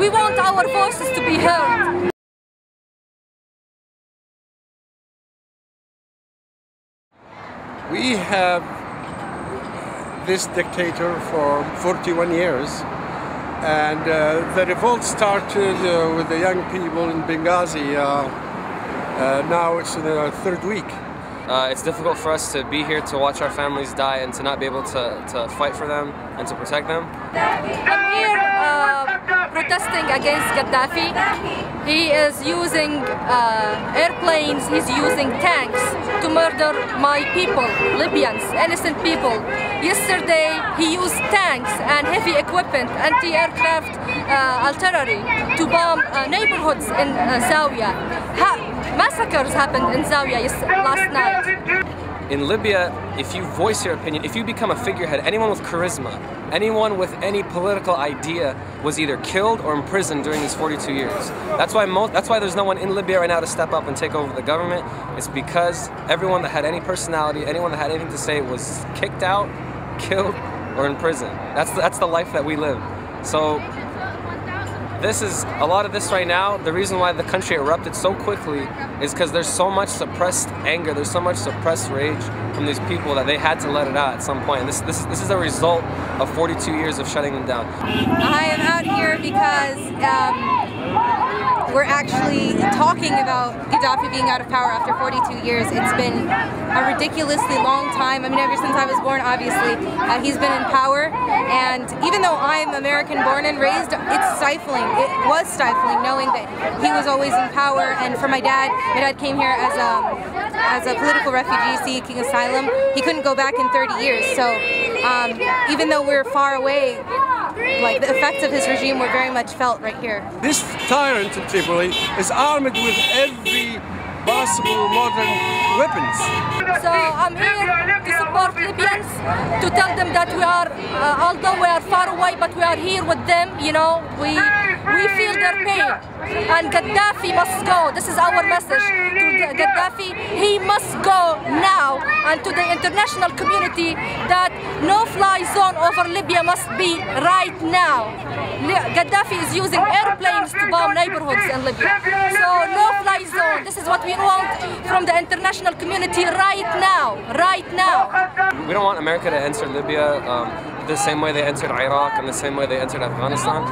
We want our voices to be heard. We have this dictator for 41 years, and the revolt started with the young people in Benghazi. Now it's in the third week. It's difficult for us to be here to watch our families die and to not be able to fight for them and to protect them. I'm here protesting against Gaddafi. He is using airplanes, he's using tanks to murder my people, Libyans, innocent people. Yesterday he used tanks and heavy equipment, anti-aircraft artillery to bomb neighborhoods in Zawiya. Massacres happened in Zawiya last night. In Libya, if you voice your opinion, if you become a figurehead, anyone with charisma, anyone with any political idea was either killed or imprisoned during these 42 years. That's why there's no one in Libya right now to step up and take over the government. It's because everyone that had any personality, anyone that had anything to say was kicked out, killed, or in prison. That's the life that we live. So this is a lot of this right now. The reason why the country erupted so quickly is because there's so much suppressed anger, there's so much suppressed rage from these people that they had to let it out at some point. And this is a result of 42 years of shutting them down. I am out here because we're actually talking about Gaddafi being out of power after 42 years. It's been a ridiculously long time. I mean, ever since I was born, obviously, he's been in power. And even though I'm American born and raised, it's stifling. It was stifling knowing that he was always in power. And for my dad came here as a political refugee seeking asylum. He couldn't go back in 30 years. So even though we're far away, like the effects of his regime were very much felt right here. This tyrant in Tripoli is armed with every possible modern weapons. So I'm here to support Libyans, to tell them that we are, although we are far away, but we are here with them. You know, we feel their pain. And Gaddafi must go. This is our message to Gaddafi. He must go now, and to the international community that no-fly zone over Libya must be right now. Gaddafi is using airplanes to bomb neighborhoods in Libya. So no-fly zone. This is what we want from the international community right now. Right now. We don't want America to enter Libya the same way they entered Iraq and the same way they entered Afghanistan.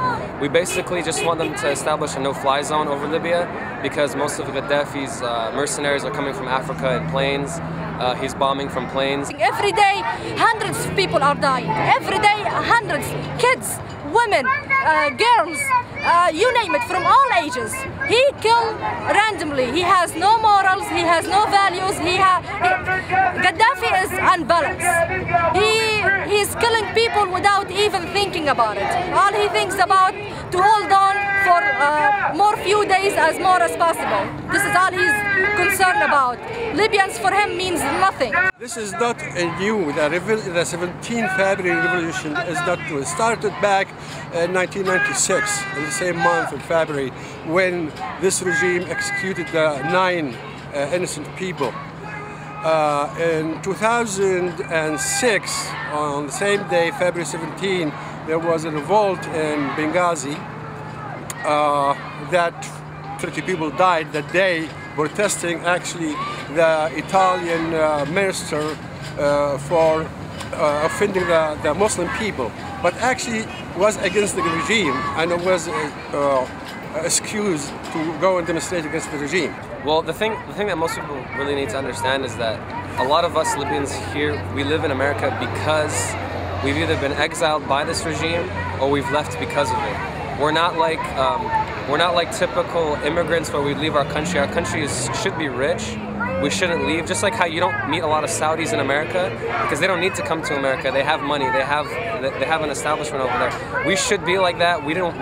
We basically just want them to establish a no-fly zone over Libya because most of Gaddafi's mercenaries are coming from Africa in planes. He's bombing from planes. Every day, hundreds of people are dying. Every day, hundreds. Kids, women, girls, you name it, from all ages. He killed randomly. He has no morals, he has no values. Gaddafi is unbalanced. He is killing people without even thinking about it. All he thinks about to hold on for more few days as more as possible. This is all he's concerned about. Libyans for him means nothing. This is not new. The 17th February revolution is not new. It started back in 1996, in the same month of February, when this regime executed 9 innocent people. In 2006, on the same day, February 17, there was a revolt in Benghazi that 30 people died that day, protesting actually the Italian minister for offending the Muslim people, but actually was against the regime and was excused to go and demonstrate against the regime. Well, the thing that most people really need to understand is that a lot of us Libyans here, we live in America because we've either been exiled by this regime or we've left because of it. We're not like typical immigrants where we leave our country. Our country should be rich. We shouldn't leave. Just like how you don't meet a lot of Saudis in America because they don't need to come to America. They have money. They have an establishment over there. We should be like that. We didn't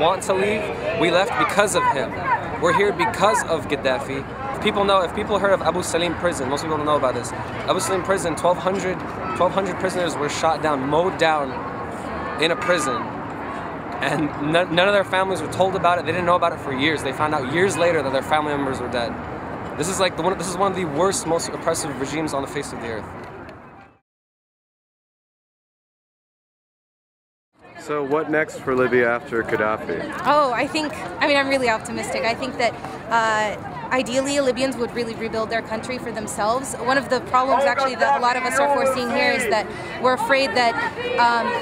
want to leave. We left because of him. We're here because of Gaddafi. If people heard of Abu Salim prison, most people don't know about this. Abu Salim prison, 1,200 prisoners were shot down, mowed down in a prison. And none of their families were told about it. They didn't know about it for years. They found out years later that their family members were dead. This is one of the worst, most oppressive regimes on the face of the earth. So what next for Libya after Gaddafi? Oh, I'm really optimistic. I think that ideally Libyans would really rebuild their country for themselves. One of the problems actually that a lot of us are foreseeing here is that we're afraid that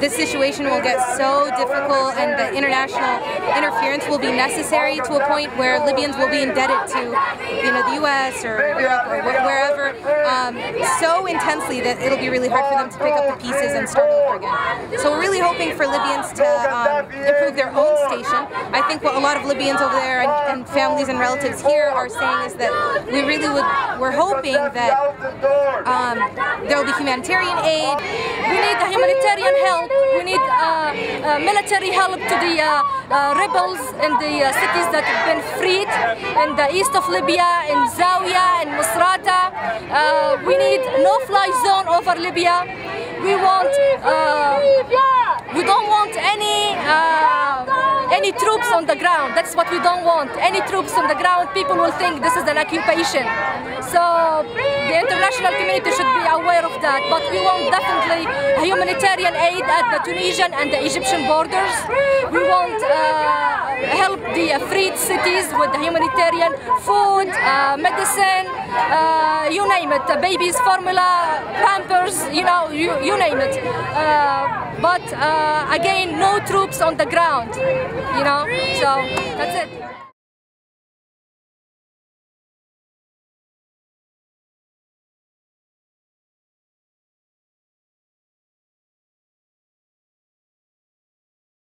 this situation will get so difficult and that international interference will be necessary to a point where Libyans will be indebted to the US or Europe or wherever so intensely that it'll be really hard for them to pick up the pieces and start over again. So we're really hoping for Libyans to improve their own station. I think what a lot of Libyans over there and families and relatives here are saying is that we're hoping that there will be humanitarian aid. We need humanitarian help. We need military help to the rebels in the cities that have been freed in the east of Libya, in Zawiya, in Misrata. We need no-fly zone over Libya. We don't want any troops on the ground. That's what we don't want. Any troops on the ground, people will think this is an occupation. So the international community should be aware of that. But we want definitely humanitarian aid at the Tunisian and the Egyptian borders. We want help the freed cities with the humanitarian food, medicine, you name it, babies' formula, Pampers, you name it. But again, no troops on the ground, so that's it.